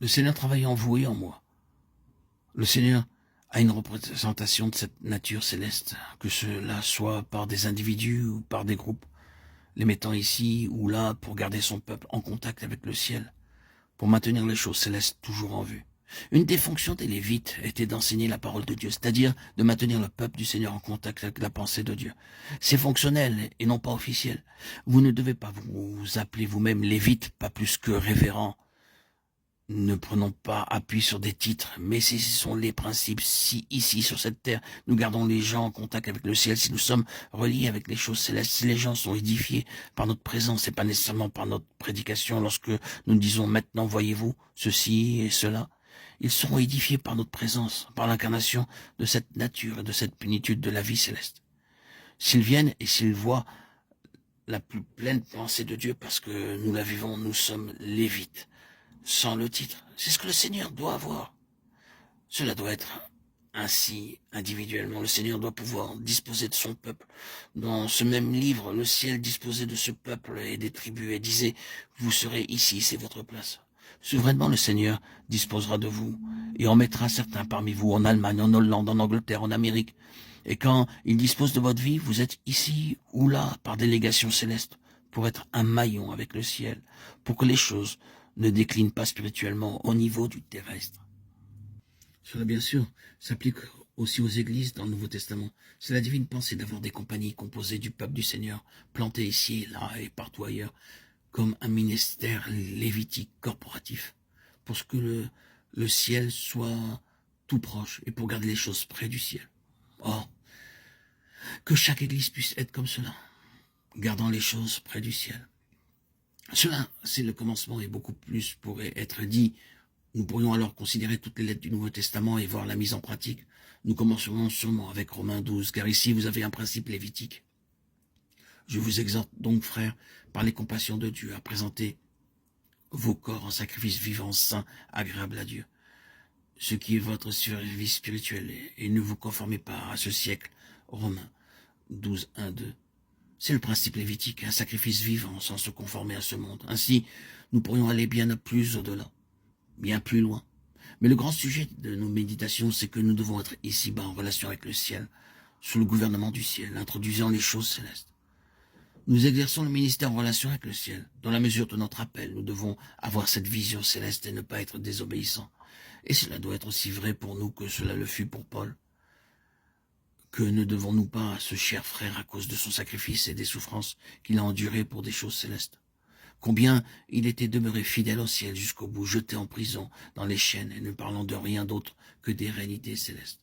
Le Seigneur travaille en vous et en moi. Le Seigneur a une représentation de cette nature céleste, que cela soit par des individus ou par des groupes, les mettant ici ou là pour garder son peuple en contact avec le ciel, pour maintenir les choses célestes toujours en vue. Une des fonctions des Lévites était d'enseigner la parole de Dieu, c'est-à-dire de maintenir le peuple du Seigneur en contact avec la pensée de Dieu. C'est fonctionnel et non pas officiel. Vous ne devez pas vous appeler vous-même Lévite, pas plus que révérend. Ne prenons pas appui sur des titres, mais ce sont les principes. Si ici, sur cette terre, nous gardons les gens en contact avec le ciel, si nous sommes reliés avec les choses célestes, si les gens sont édifiés par notre présence et pas nécessairement par notre prédication, lorsque nous disons maintenant, voyez-vous, ceci et cela, ils seront édifiés par notre présence, par l'incarnation de cette nature et de cette plénitude de la vie céleste. S'ils viennent et s'ils voient la plus pleine pensée de Dieu, parce que nous la vivons, nous sommes lévites. Sans le titre. C'est ce que le Seigneur doit avoir. Cela doit être ainsi individuellement. Le Seigneur doit pouvoir disposer de son peuple. Dans ce même livre, le ciel disposait de ce peuple et des tribus et disait, vous serez ici, c'est votre place. Souverainement, le Seigneur disposera de vous et en mettra certains parmi vous en Allemagne, en Hollande, en Angleterre, en Amérique. Et quand il dispose de votre vie, vous êtes ici ou là par délégation céleste pour être un maillon avec le ciel, pour que les choses ne déclinent pas spirituellement au niveau du terrestre. Cela, bien sûr, s'applique aussi aux églises dans le Nouveau Testament. C'est la divine pensée d'avoir des compagnies composées du peuple du Seigneur, plantées ici, là et partout ailleurs, comme un ministère lévitique corporatif, pour que le ciel soit tout proche et pour garder les choses près du ciel. Or, que chaque église puisse être comme cela, gardant les choses près du ciel. Cela, c'est le commencement et beaucoup plus pourrait être dit. Nous pourrions alors considérer toutes les lettres du Nouveau Testament et voir la mise en pratique. Nous commencerons sûrement avec Romains 12, car ici vous avez un principe lévitique. Je vous exhorte donc, frères, par les compassions de Dieu, à présenter vos corps en sacrifice vivant, saint, agréable à Dieu, ce qui est votre service spirituel, et ne vous conformez pas à ce siècle. Romains 12, 1, 2. C'est le principe lévitique, un sacrifice vivant sans se conformer à ce monde. Ainsi, nous pourrions aller bien plus au-delà, bien plus loin. Mais le grand sujet de nos méditations, c'est que nous devons être ici-bas en relation avec le ciel, sous le gouvernement du ciel, introduisant les choses célestes. Nous exerçons le ministère en relation avec le ciel. Dans la mesure de notre appel, nous devons avoir cette vision céleste et ne pas être désobéissants. Et cela doit être aussi vrai pour nous que cela le fut pour Paul. Que ne devons-nous pas à ce cher frère à cause de son sacrifice et des souffrances qu'il a endurées pour des choses célestes? Combien il était demeuré fidèle au ciel jusqu'au bout, jeté en prison, dans les chaînes, et ne parlant de rien d'autre que des réalités célestes.